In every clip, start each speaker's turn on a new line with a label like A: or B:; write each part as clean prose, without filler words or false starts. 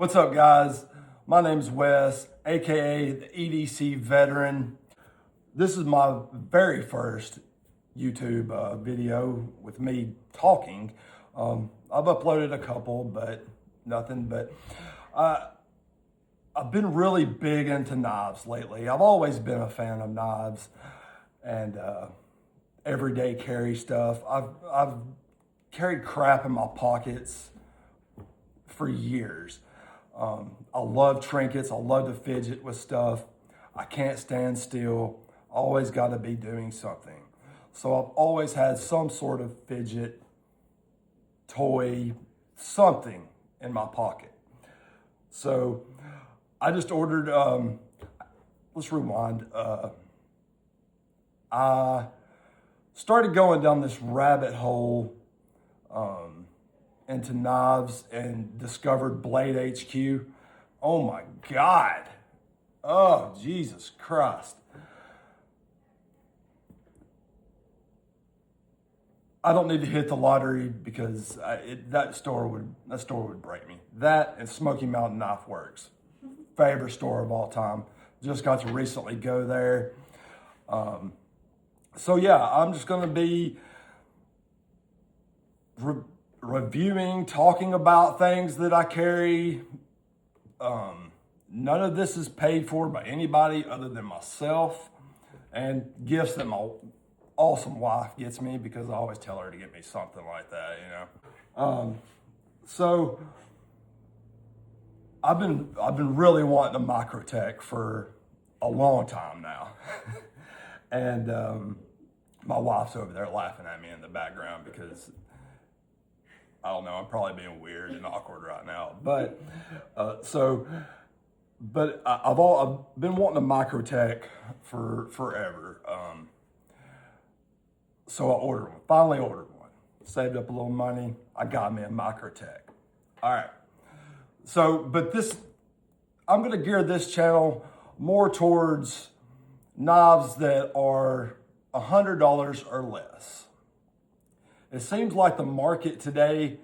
A: What's up, guys? My name's Wes, aka the EDC veteran. This is my very first YouTube video with me talking. I've uploaded a couple, but nothing. But I've been really big into knives lately. I've always been a fan of knives and everyday carry stuff. I've carried crap in my pockets for years. I love trinkets. I love to fidget with stuff. I can't stand still. Always got to be doing something. So I've always had some sort of fidget, toy, something in my pocket. So I just ordered, let's rewind. I started going down this rabbit hole into knives and discovered Blade HQ. Oh my God. Oh, Jesus Christ. I don't need to hit the lottery because that store would break me. That and Smoky Mountain Knife Works, favorite store of all time. Just got to recently go there. So yeah, I'm just gonna be reviewing, talking about things that I carry. None of this is paid for by anybody other than myself, and gifts that my awesome wife gets me because I always tell her to get me something like that, you know. So I've been really wanting a Microtech for a long time now, and my wife's over there laughing at me in the background because I don't know, I'm probably being weird and awkward right now, but I've been wanting a Microtech for forever. So I finally ordered one, saved up a little money. I got me a Microtech. All right. So, but I'm going to gear this channel more towards knives that are $100 or less. It seems like the market today,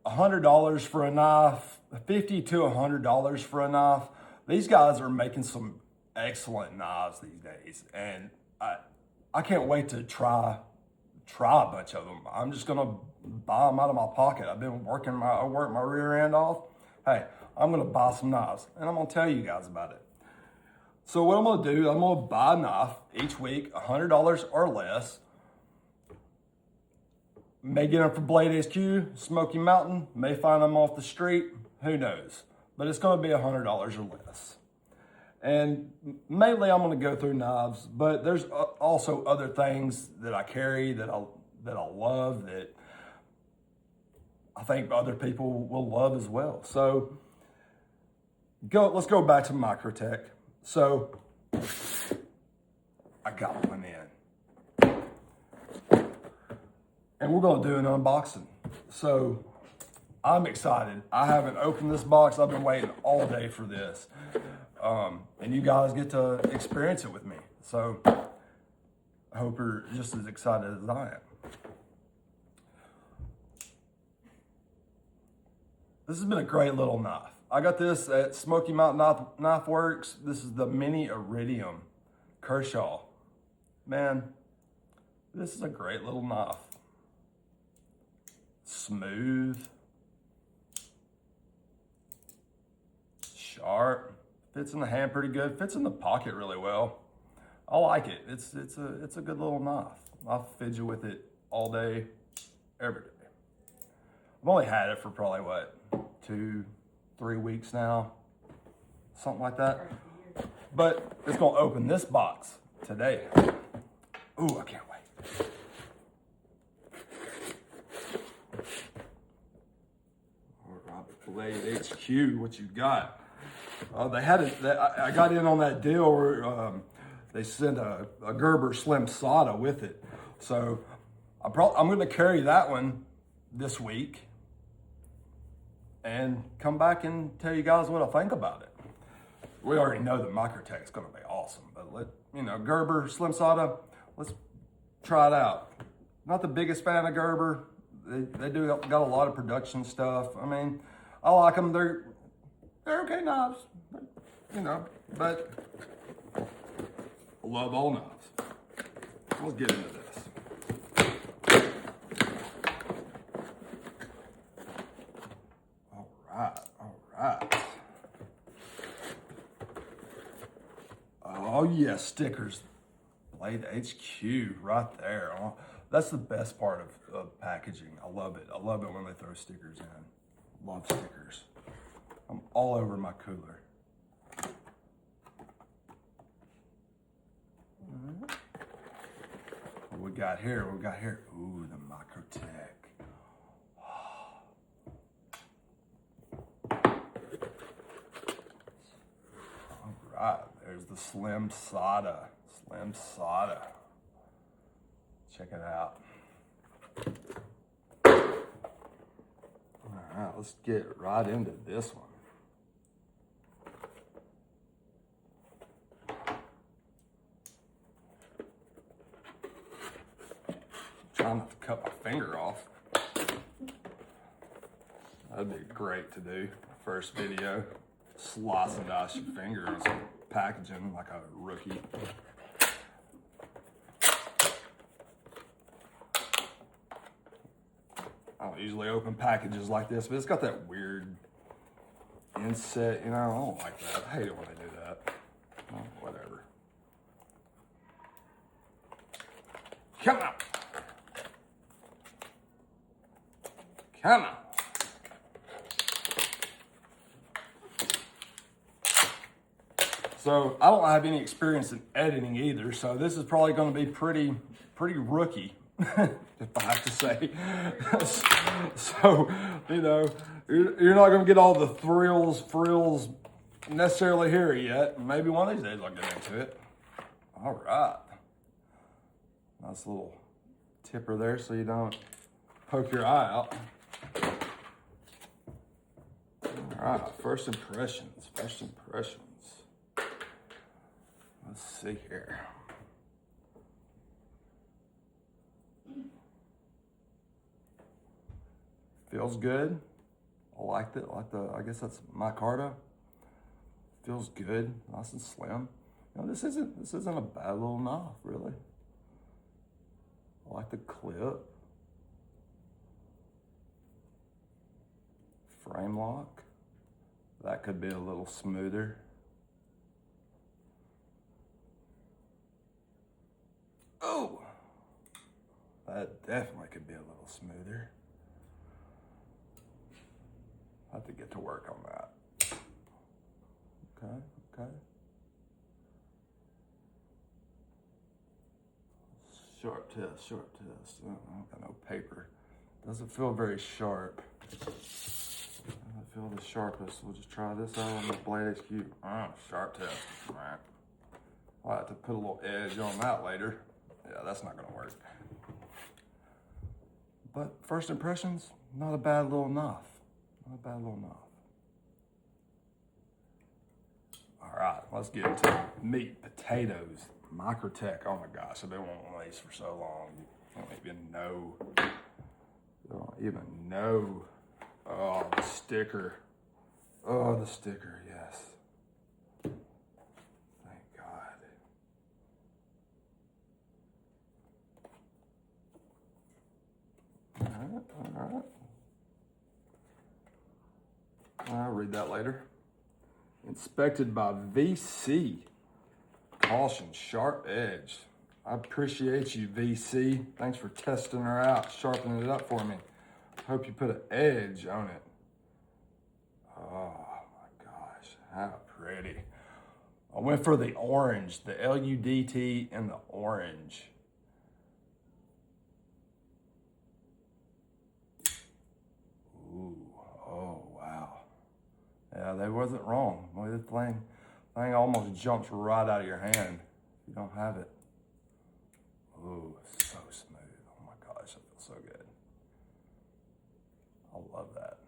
A: $100 for a knife, $50 to $100 for a knife. These guys are making some excellent knives these days, and I can't wait to try a bunch of them. I'm just gonna buy them out of my pocket. I've been working I work my rear end off. Hey, I'm gonna buy some knives, and I'm gonna tell you guys about it. So what I'm gonna do, I'm gonna buy a knife each week, $100 or less. May get them from Blade HQ, Smoky Mountain, may find them off the street, who knows? But it's gonna be $100 or less. And mainly I'm gonna go through knives, but there's also other things that I carry that I love that I think other people will love as well. So let's go back to Microtech. So I got one in. And we're gonna do an unboxing. So I'm excited. I haven't opened this box. I've been waiting all day for this. And you guys get to experience it with me. So I hope you're just as excited as I am. This has been a great little knife. I got this at Smoky Mountain Knife Works. This is the Mini Iridium Kershaw. Man, this is a great little knife. Smooth, sharp, fits in the hand pretty good, fits in the pocket really well. I like it. It's a good little knife. I'll fidget with it all day, every day. I've only had it for probably what, 2-3 weeks now, something like that. But it's gonna open this box today. Ooh, I can't wait. Blade HQ, what you got? They had it. I got in on that deal where they sent a Gerber Slim Sada with it. So I'm going to carry that one this week and come back and tell you guys what I think about it. We already know that Microtech is going to be awesome, but Gerber Slim Sada, let's try it out. Not the biggest fan of Gerber. They got a lot of production stuff. I mean, I like them. They're okay knives, you know, but I love all knives. Let's get into this. All right. Oh yeah, stickers. Blade HQ right there. Oh, that's the best part of packaging. I love it. I love it when they throw stickers in. Love stickers. I'm all over my cooler. What we got here? Ooh, the Microtech. All right, there's the Slim Soda. Check it out. All right, let's get right into this one. Trying not to cut my finger off. That'd be great to do. First video, slice and dice your finger on some packaging like a rookie. I don't usually open packages like this, but it's got that weird inset, you know, I don't like that. I hate it when they do that. Oh, whatever. Come on. Come on. So I don't have any experience in editing either, so this is probably going to be pretty rookie, if I have to say. So, you know, you're not going to get all the frills necessarily here yet. Maybe one of these days I'll get into it. All right. Nice little tipper there so you don't poke your eye out. All right, first impressions. Let's see here. Feels good. I liked it. I guess that's micarta. Feels good, nice and slim. You know, this isn't a bad little knife, really. I like the clip. Frame lock. That could be a little smoother. Oh, that definitely could be a little smoother. I have to get to work on that. Okay. Sharp test. Oh, I got no paper. Doesn't feel very sharp. Doesn't feel the sharpest. We'll just try this out on the Blade HQ. Sharp test. All right. I'll have to put a little edge on that later. Yeah, that's not gonna work. But first impressions, not a bad little knife. All right, let's get into meat, potatoes, Microtech. Oh my gosh, I've been wanting one of these for so long. You don't even know. Oh, the sticker. Yes. Thank God. All right. I'll read that later. Inspected by VC. Caution, sharp edge. I appreciate you, VC. Thanks for testing her out, sharpening it up for me. Hope you put an edge on it. Oh my gosh, how pretty. I went for the orange, the LUDT and the orange. Ooh, oh wow. Yeah, they wasn't wrong. Boy, this thing almost jumps right out of your hand if you don't have it. Ooh, so smooth. Oh my gosh, that feels so good. I love that.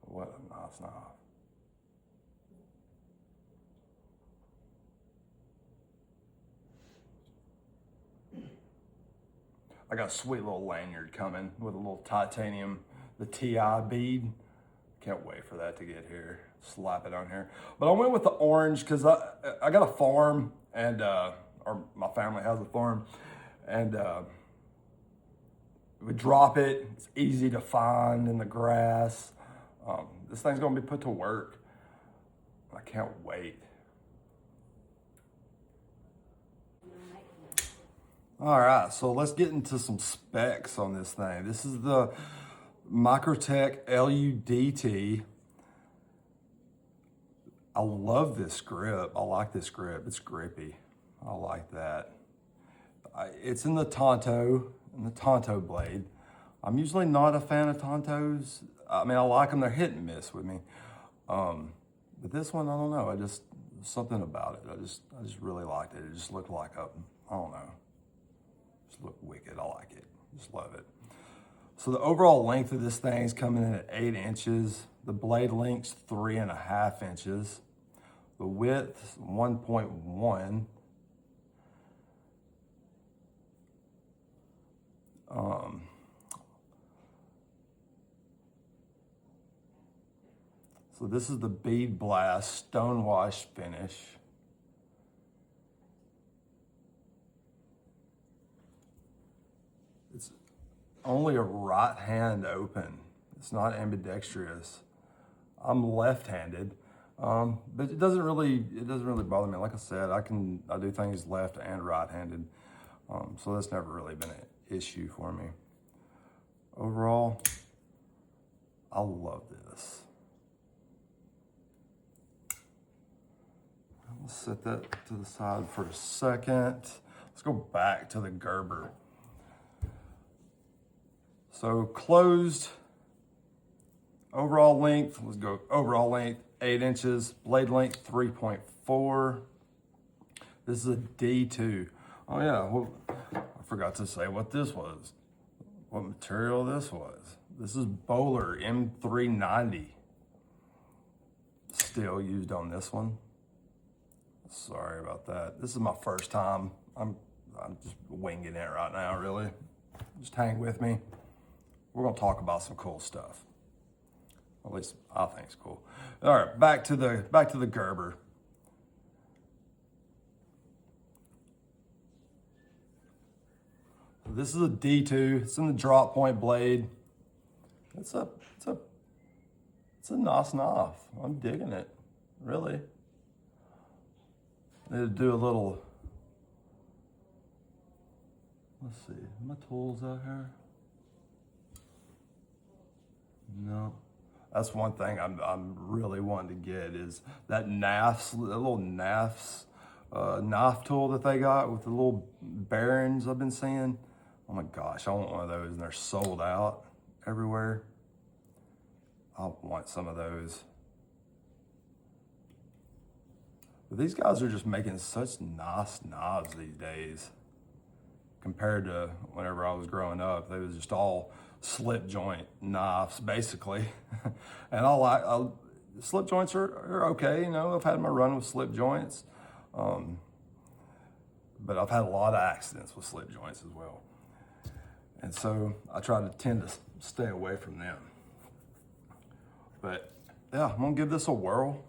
A: What a nice knife. I got a sweet little lanyard coming with a little titanium, the TI bead. Can't wait for that to get here. Slap it on here. But I went with the orange because I got a farm, and or my family has a farm, and we drop it. It's easy to find in the grass. This thing's gonna be put to work. I can't wait. All right, so let's get into some specs on this thing. This is the Microtech LUDT. I love this grip. I like this grip. It's grippy. I like that. It's in the Tonto blade. I'm usually not a fan of Tontos. I mean, I like them. They're hit and miss with me. But this one, I don't know. Something about it. I just really liked it. It just looked like I don't know. Just looked wicked. I like it. Just love it. So the overall length of this thing is coming in at 8 inches. The blade length's 3.5 inches. The width, 1.1. So this is the Bead Blast Stonewash finish. It's only a right hand open. It's not ambidextrous. I'm left-handed, but it doesn't really bother me. Like I said, I do things left and right-handed, so that's never really been an issue for me. Overall, I love this. I'll set that to the side for a second. Let's go back to the Gerber. So closed, overall length, let's go overall length, 8 inches, blade length, 3.4. This is a D2. Oh yeah, well, I forgot to say what this was, what material this was. This is Bowler M390. Still used on this one. Sorry about that. This is my first time. I'm just winging it right now, really. Just hang with me. We're gonna talk about some cool stuff. At least I think it's cool. All right, back to the Gerber. So this is a D2. It's in the drop point blade. It's a nice knife. I'm digging it, really. Need to do a little. Let's see. Are my tools out here? No. That's one thing I'm really wanting to get is that little NAF's knife tool that they got with the little bearings I've been seeing. Oh my gosh, I want one of those, and they're sold out everywhere. I want some of those. But these guys are just making such nice knives these days compared to whenever I was growing up. They was just all slip joint knives, basically. And slip joints are okay, you know. I've had my run with slip joints. But I've had a lot of accidents with slip joints as well. And so I tend to stay away from them. But yeah, I'm gonna give this a whirl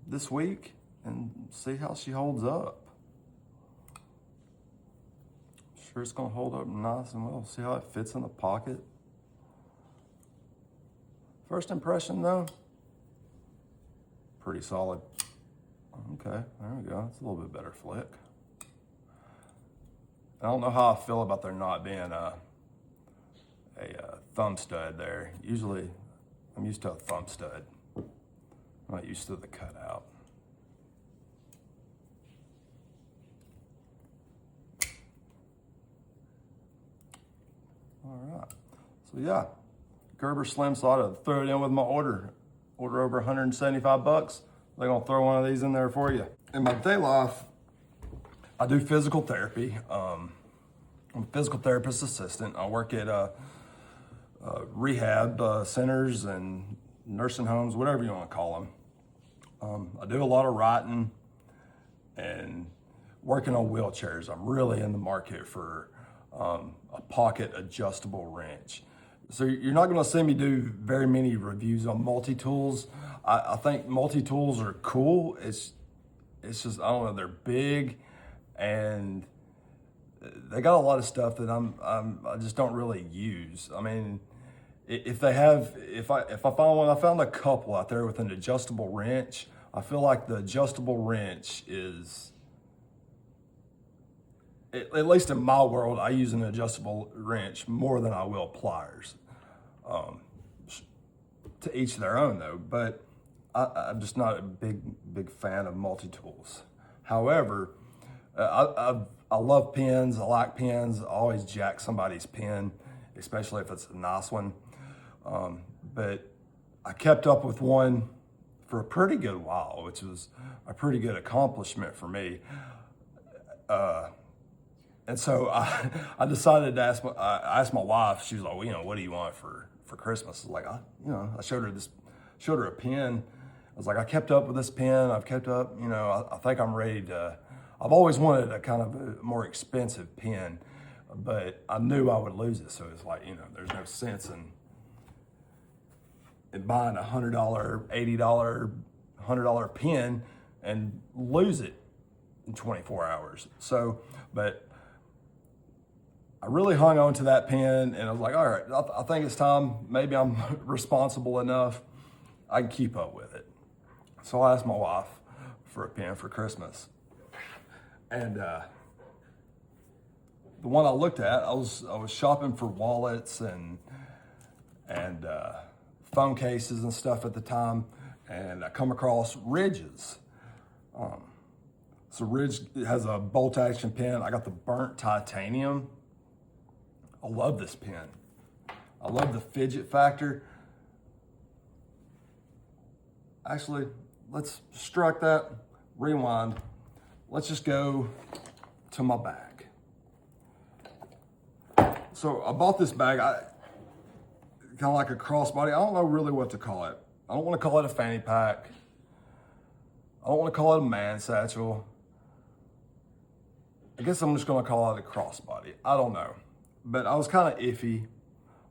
A: this week and see how she holds up. Sure it's gonna hold up nice and well. See how it fits in the pocket. First impression though, pretty solid. Okay, there we go. It's a little bit better flick. I don't know how I feel about there not being a thumb stud there. Usually, I'm used to a thumb stud. I'm not used to the cutout. All right, so yeah, Gerber Slim Slot, throw it in with my order. Order over 175 bucks. They're gonna throw one of these in there for you. In my day life, I do physical therapy. I'm a physical therapist assistant. I work at rehab centers and nursing homes, whatever you want to call them. I do a lot of writing and working on wheelchairs. I'm really in the market for a pocket adjustable wrench. So you're not going to see me do very many reviews on multi-tools. I think multi-tools are cool. It's just, I don't know, they're big and they got a lot of stuff that I just don't really use. I mean, if I find one, I found a couple out there with an adjustable wrench. I feel like the adjustable wrench is, at least in my world, I use an adjustable wrench more than I will pliers. To each their own though, but I'm just not a big fan of multi-tools. However, I love pins. I like pins. I always jack somebody's pin, especially if it's a nice one. But I kept up with one for a pretty good while, which was a pretty good accomplishment for me. And so I decided to I asked my wife. She was like, well, you know, what do you want for Christmas? I was like, I showed her a pin. I was like, I kept up with this pin. I've kept up, you know, I think I'm ready to, I've always wanted a kind of a more expensive pin, but I knew I would lose it. So it's like, you know, there's no sense in buying a $100, $80, $100 pin and lose it in 24 hours. So, but I really hung on to that pen and I was like, all right, I think it's time. Maybe I'm responsible enough. I can keep up with it. So I asked my wife for a pen for Christmas. And the one I looked at, I was shopping for wallets and phone cases and stuff at the time. And I come across Ridges. So Ridge has a bolt action pen. I got the burnt titanium. I love this pen. I love the fidget factor. Actually, let's strike that, rewind. Let's just go to my bag. So I bought this bag, kind of like a crossbody. I don't know really what to call it. I don't want to call it a fanny pack. I don't want to call it a man satchel. I guess I'm just going to call it a crossbody. I don't know. But I was kind of iffy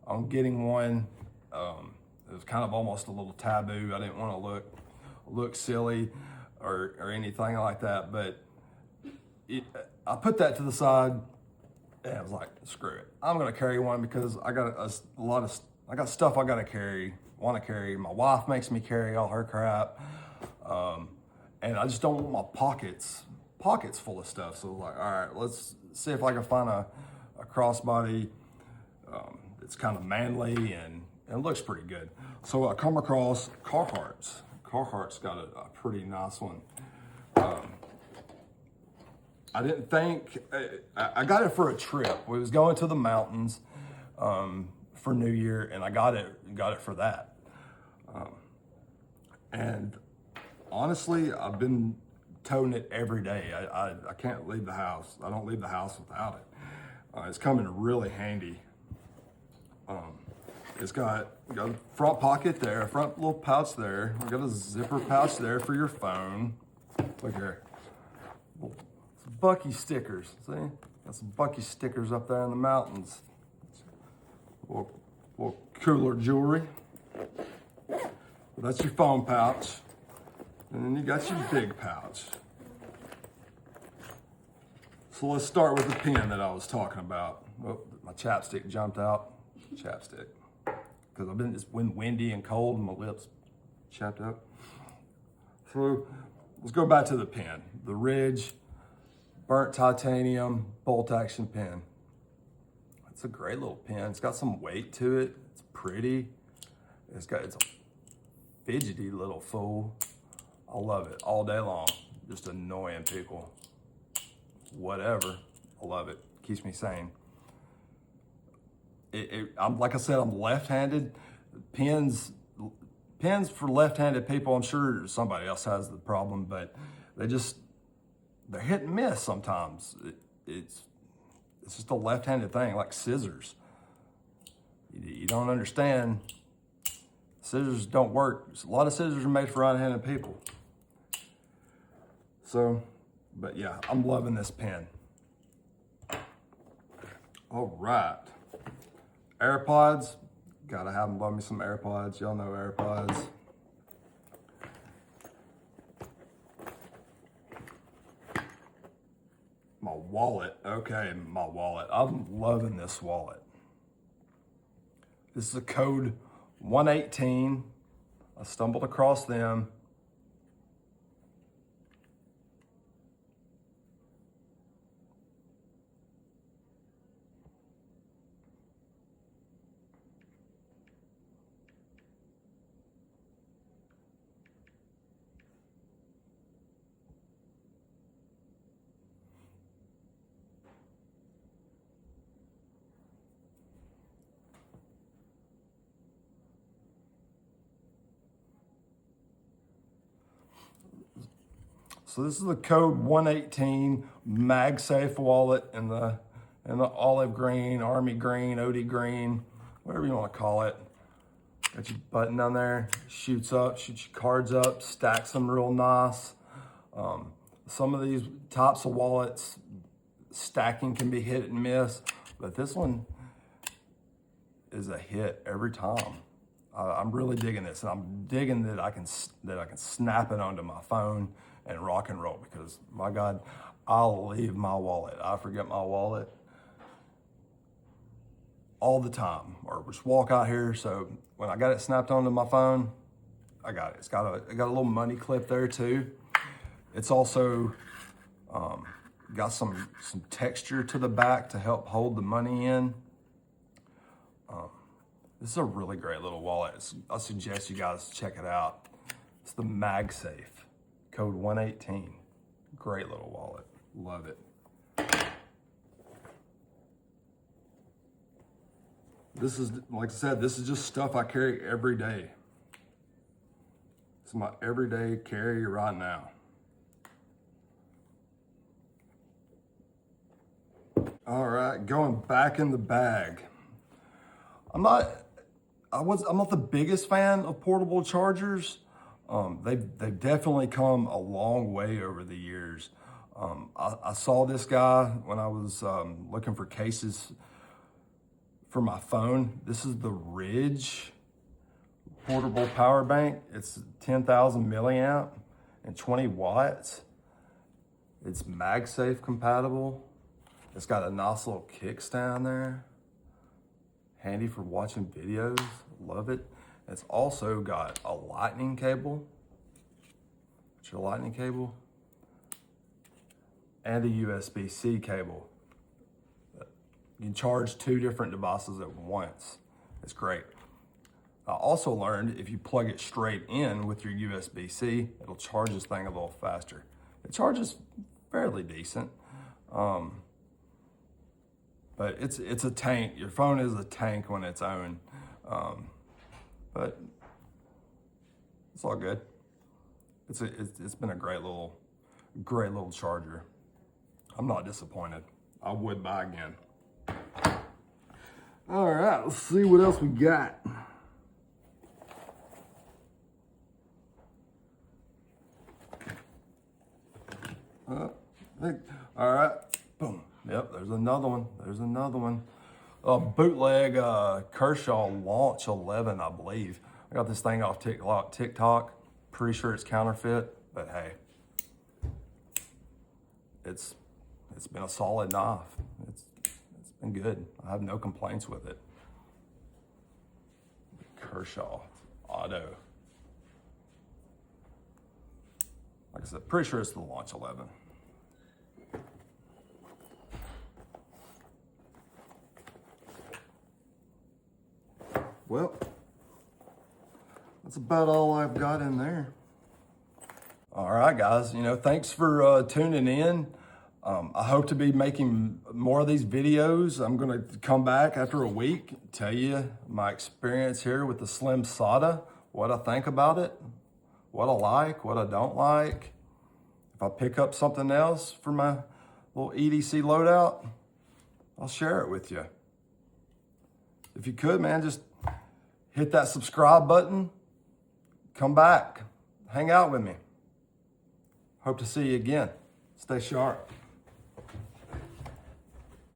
A: on getting one. It was kind of almost a little taboo. I didn't want to look silly or anything like that. But I put that to the side and I was like, screw it. I'm going to carry one because I got I got stuff I got to want to carry. My wife makes me carry all her crap. And I just don't want my pockets full of stuff. So like, all right, let's see if I can find a crossbody that's kind of manly and looks pretty good. So I come across Carhartt's. Carhartt's got a pretty nice one. I didn't think, I got it for a trip. We was going to the mountains for New Year and I got it for that. And honestly, I've been toting it every day. I can't leave the house. I don't leave the house without it. It's coming really handy. It's got a front pocket there, a front little pouch there. We got a zipper pouch there for your phone. Look here. Some Bucky stickers. See? Got some Bucky stickers up there in the mountains. Little cooler jewelry. Well, that's your phone pouch. And then you got your big pouch. So let's start with the pen that I was talking about. Oh, my chapstick jumped out. Chapstick. Because it's been windy and cold and my lips chapped up. So let's go back to the pen. The Ridge burnt titanium bolt action pen. It's a great little pen. It's got some weight to it. It's pretty. It's a fidgety little fool. I love it all day long. Just annoying people. Whatever. I love it. Keeps me sane. I'm like I said, I'm left-handed. Pens for left-handed people, I'm sure somebody else has the problem, but they're hit and miss sometimes. It's just a left-handed thing, like scissors. You don't understand. Scissors don't work. A lot of scissors are made for right-handed people. So, but yeah, I'm loving this pen. All right. AirPods, Gotta have them. Love me some AirPods. Y'all know AirPods. My wallet. Okay, my wallet. I'm loving this wallet. This is a code 118. I stumbled across them. So this is the code 118 MagSafe wallet in the olive green, army green, OD green, whatever you want to call it. Got your button down there, shoots up, shoots your cards up, stacks them real nice. Some of these types of wallets, stacking can be hit and miss, but this one is a hit every time. I'm really digging this, and I'm digging that I can snap it onto my phone and rock and roll, because my God, I'll leave my wallet. I forget my wallet all the time, or just walk out here. So when I got it snapped onto my phone, I got it. It got a little money clip there too. It's also got some texture to the back to help hold the money in. This is a really great little wallet. I suggest you guys check it out. It's the MagSafe, code 118. Great little wallet. Love it. This is, like I said, this is just stuff I carry every day. It's my everyday carry right now. All right, going back in the bag. I'm not the biggest fan of portable chargers. They've definitely come a long way over the years. I saw this guy when I was looking for cases for my phone. This is the Ridge portable power bank. It's 10,000 milliamp and 20 watts. It's MagSafe compatible. It's got a nice little kickstand there. Handy for watching videos, love it. It's also got a lightning cable. What's your lightning cable? And a USB-C cable. You can charge 2 different devices at once. It's great. I also learned if you plug it straight in with your USB-C, it'll charge this thing a little faster. It charges fairly decent. But it's a tank. Your phone is a tank on its own. But it's all good. It's been a great little charger. I'm not disappointed. I would buy again. All right, let's see what else we got. All right, boom. Yep, there's another one. Bootleg Kershaw Launch 11, I believe. I got this thing off TikTok. Pretty sure it's counterfeit, but hey, it's been a solid knife. It's been good. I have no complaints with it. Kershaw Auto. Like I said, pretty sure it's the Launch 11. Well, that's about all I've got in there. All right, guys, thanks for tuning in. I hope to be making more of these videos. I'm gonna come back after a week, tell you my experience here with the Slim SATA, what I think about it, what I like, what I don't like. If I pick up something else for my little EDC loadout, I'll share it with you. If you could, man, just hit that subscribe button, come back, hang out with me. Hope to see you again. Stay sharp.